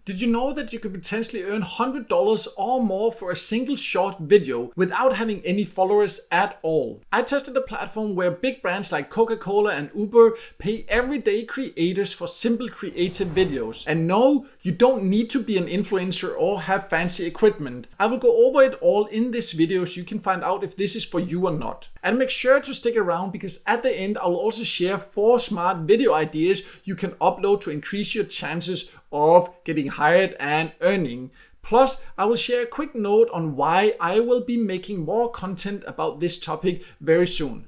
Did you know that you could potentially earn $100 or more for a single short video without having any followers at all? I tested a platform where big brands like Coca-Cola and Uber pay everyday creators for simple creative videos. And no, you don't need to be an influencer or have fancy equipment. I will go over it all in this video so you can find out if this is for you or not. And make sure to stick around because at the end I'll also share 4 smart video ideas you can upload to increase your chances of getting hired and earning. Plus, I will share a quick note on why I will be making more content about this topic very soon.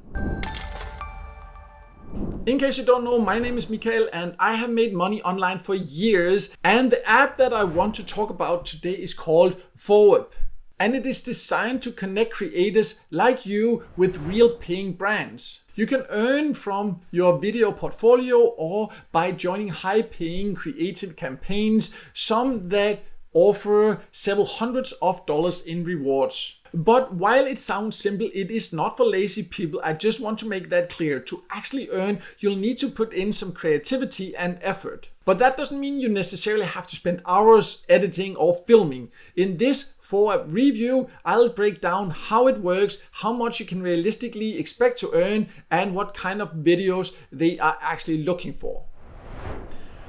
In case you don't know, my name is Mikael and I have made money online for years, and the app that I want to talk about today is called Foap. And it is designed to connect creators like you with real paying brands. You can earn from your video portfolio or by joining high paying creative campaigns, some that offer several hundreds of dollars in rewards. But while it sounds simple, it is not for lazy people. I just want to make that clear. To actually earn, you'll need to put in some creativity and effort. But that doesn't mean you necessarily have to spend hours editing or filming. In this Foap review, I'll break down how it works, how much you can realistically expect to earn, and what kind of videos they are actually looking for.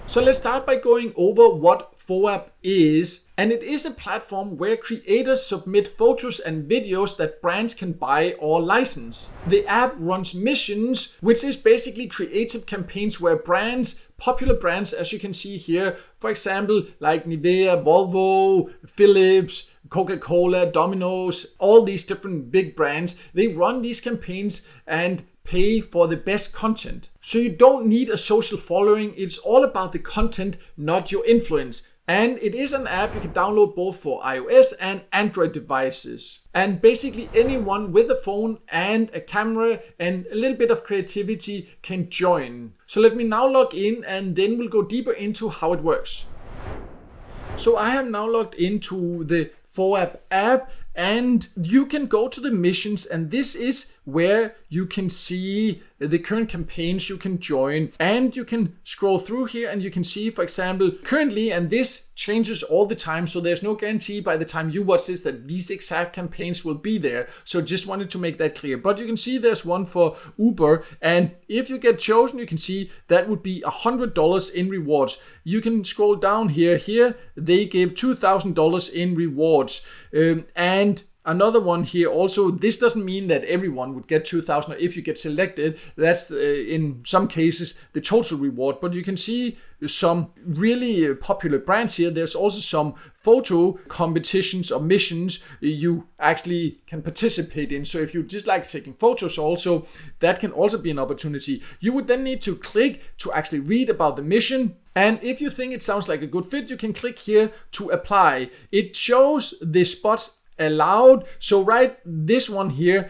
So let's start by going over what Foap is. And it is a platform where creators submit photos and videos that brands can buy or license. The app runs missions, which is basically creative campaigns where brands, popular brands as you can see here, for example like Nivea, Volvo, Philips, Coca-Cola, Domino's, all these different big brands, they run these campaigns and pay for the best content. So you don't need a social following, it's all about the content, not your influence. And it is an app you can download both for iOS and Android devices. And basically anyone with a phone and a camera and a little bit of creativity can join. So let me now log in and then we'll go deeper into how it works. So I have now logged into the Foap app and you can go to the missions, and this is where you can see the current campaigns you can join, and you can scroll through here and you can see, for example, currently, and this changes all the time, so there's no guarantee by the time you watch this that these exact campaigns will be there. So just wanted to make that clear. But you can see there's one for Uber, and if you get chosen, you can see that would be $100 in rewards. You can scroll down here. Here they gave $2,000 in rewards, and another one here also. This doesn't mean that everyone would get 2,000, or if you get selected, that's in some cases the total reward. But you can see some really popular brands here. There's also some photo competitions or missions you actually can participate in. So if you just like taking photos also, that can also be an opportunity. You would then need to click to actually read about the mission. And if you think it sounds like a good fit, you can click here to apply. It shows the spots allowed. So right, this one here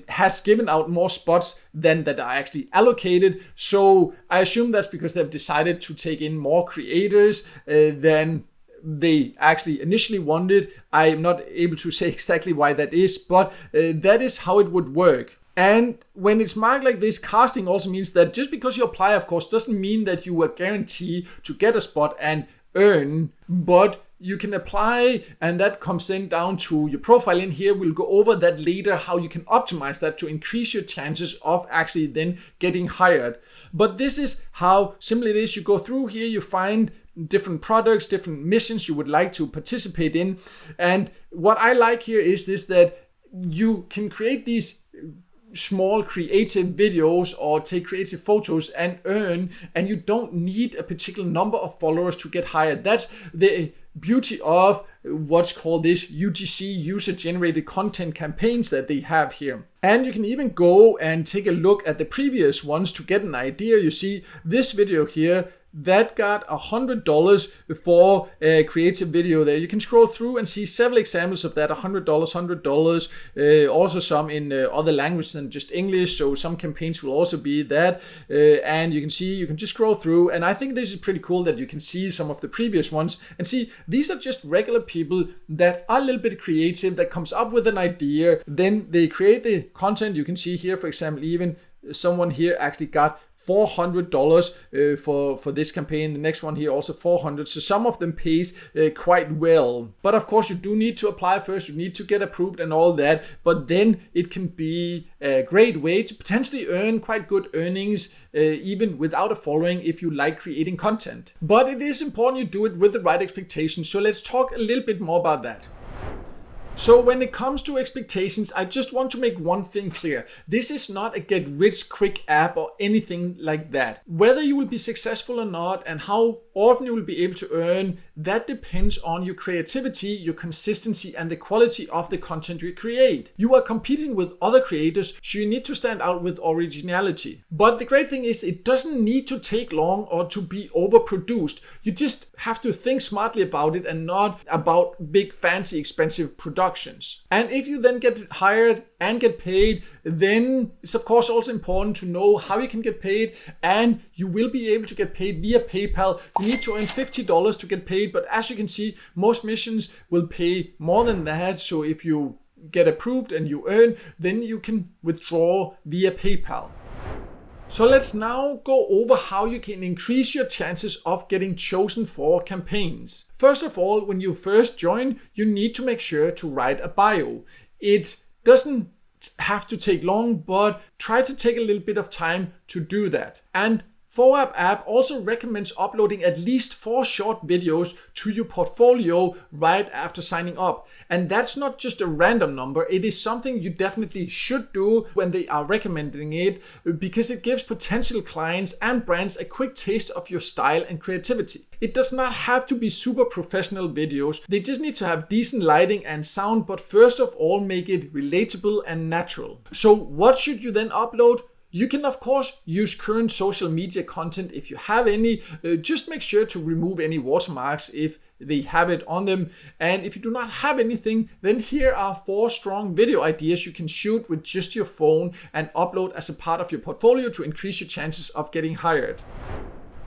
has given out more spots than that are actually allocated. So I assume that's because they've decided to take in more creators than they actually initially wanted. I'm not able to say exactly why that is, but that is how it would work. And when it's marked like this, casting also means that just because you apply, of course, doesn't mean that you are guaranteed to get a spot and earn, but you can apply, and that comes then down to your profile in here. We'll go over that later, how you can optimize that to increase your chances of actually then getting hired. But this is how simple it is. You go through here, you find different products, different missions you would like to participate in. And what I like here is this, that you can create these small creative videos or take creative photos and earn, and you don't need a particular number of followers to get hired. That's the beauty of what's called this UGC, user generated content campaigns, that they have here. And you can even go and take a look at the previous ones to get an idea. You see this video here that got $100 for a creative video there. You can scroll through and see several examples of that. $100, also some in other languages than just English, so some campaigns will also be that. And you can see, you can just scroll through, and I think this is pretty cool that you can see some of the previous ones and see these are just regular people that are a little bit creative, that comes up with an idea, then they create the content. You can see here, for example, even someone here actually got $400 for this campaign. The next one here also $400. So some of them pays quite well. But of course you do need to apply first. You need to get approved and all that. But then it can be a great way to potentially earn quite good earnings even without a following if you like creating content. But it is important you do it with the right expectations. So let's talk a little bit more about that. So when it comes to expectations, I just want to make one thing clear. This is not a get rich quick app or anything like that. Whether you will be successful or not and how often you will be able to earn, that depends on your creativity, your consistency, and the quality of the content you create. You are competing with other creators, so you need to stand out with originality. But the great thing is it doesn't need to take long or to be overproduced. You just have to think smartly about it and not about big, fancy, expensive productions. And if you then get hired and get paid, then it's of course also important to know how you can get paid, and you will be able to get paid via PayPal. You need to earn $50 to get paid, but as you can see, most missions will pay more than that. So if you get approved and you earn, then you can withdraw via PayPal. So let's now go over how you can increase your chances of getting chosen for campaigns. First of all, when you first join, you need to make sure to write a bio. It doesn't have to take long, but try to take a little bit of time to do that. And Foap app also recommends uploading at least 4 short videos to your portfolio right after signing up. And that's not just a random number, it is something you definitely should do when they are recommending it, because it gives potential clients and brands a quick taste of your style and creativity. It does not have to be super professional videos, they just need to have decent lighting and sound, but first of all make it relatable and natural. So what should you then upload? You can of course use current social media content if you have any. Just make sure to remove any watermarks if they have it on them. And if you do not have anything, then here are 4 strong video ideas you can shoot with just your phone and upload as a part of your portfolio to increase your chances of getting hired.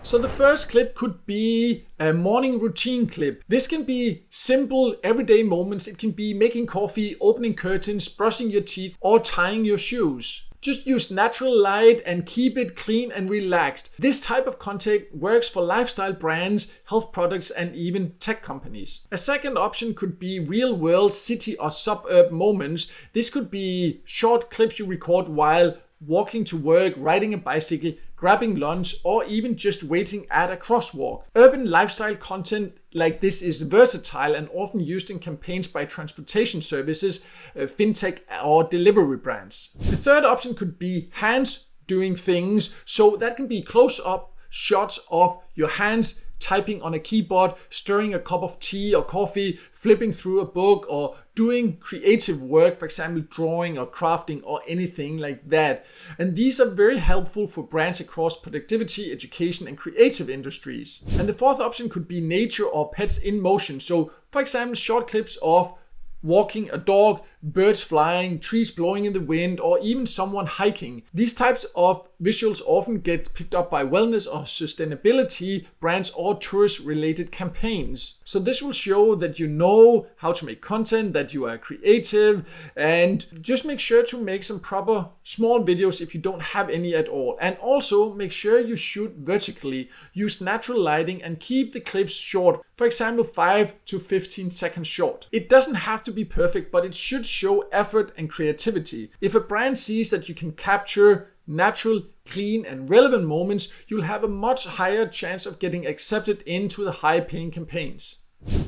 So the first clip could be a morning routine clip. This can be simple everyday moments. It can be making coffee, opening curtains, brushing your teeth, or tying your shoes. Just use natural light and keep it clean and relaxed. This type of content works for lifestyle brands, health products, and even tech companies. A second option could be real-world city or suburb moments. This could be short clips you record while walking to work, riding a bicycle, grabbing lunch, or even just waiting at a crosswalk. Urban lifestyle content like this is versatile and often used in campaigns by transportation services, fintech, or delivery brands. The third option could be hands doing things. So that can be close-up shots of your hands typing on a keyboard, stirring a cup of tea or coffee, flipping through a book, or doing creative work, for example, drawing or crafting or anything like that. And these are very helpful for brands across productivity, education, and creative industries. And the fourth option could be nature or pets in motion. So, for example, short clips of walking a dog, birds flying, trees blowing in the wind, or even someone hiking. These types of visuals often get picked up by wellness or sustainability brands or tourist-related campaigns. So this will show that you know how to make content, that you are creative, and just make sure to make some proper small videos if you don't have any at all. And also make sure you shoot vertically, use natural lighting, and keep the clips short. For example, 5 to 15 seconds short. It doesn't have to be perfect, but it should show effort and creativity. If a brand sees that you can capture natural, clean, and relevant moments, you'll have a much higher chance of getting accepted into the high-paying campaigns.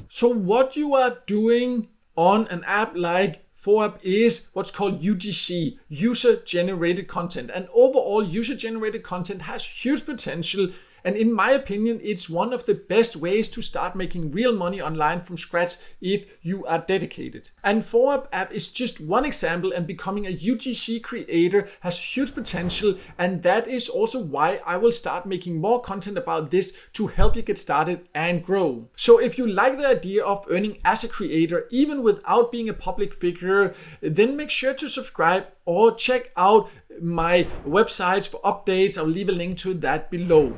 So what you are doing on an app like Foap is what's called UGC, user-generated content. And overall, user-generated content has huge potential. And in my opinion, it's one of the best ways to start making real money online from scratch if you are dedicated. And Foap app is just one example, and becoming a UGC creator has huge potential. And that is also why I will start making more content about this to help you get started and grow. So if you like the idea of earning as a creator, even without being a public figure, then make sure to subscribe or check out my websites for updates. I'll leave a link to that below.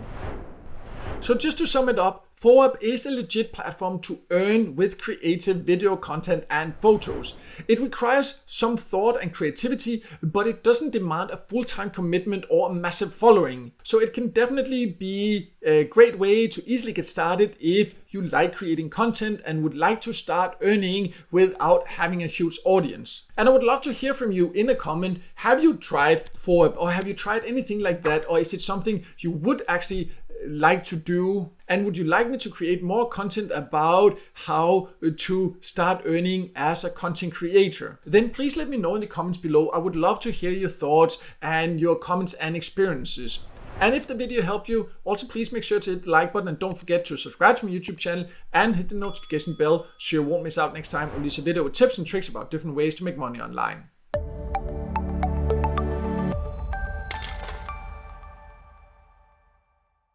So just to sum it up, Foap is a legit platform to earn with creative video content and photos. It requires some thought and creativity, but it doesn't demand a full-time commitment or a massive following. So it can definitely be a great way to easily get started if you like creating content and would like to start earning without having a huge audience. And I would love to hear from you in a comment. Have you tried Foap, or have you tried anything like that? Or is it something you would actually like to do? And would you like me to create more content about how to start earning as a content creator? Then please let me know in the comments below. I would love to hear your thoughts and your comments and experiences. And if the video helped you, also please make sure to hit the like button and don't forget to subscribe to my YouTube channel and hit the notification bell so you won't miss out next time I release a video with tips and tricks about different ways to make money online.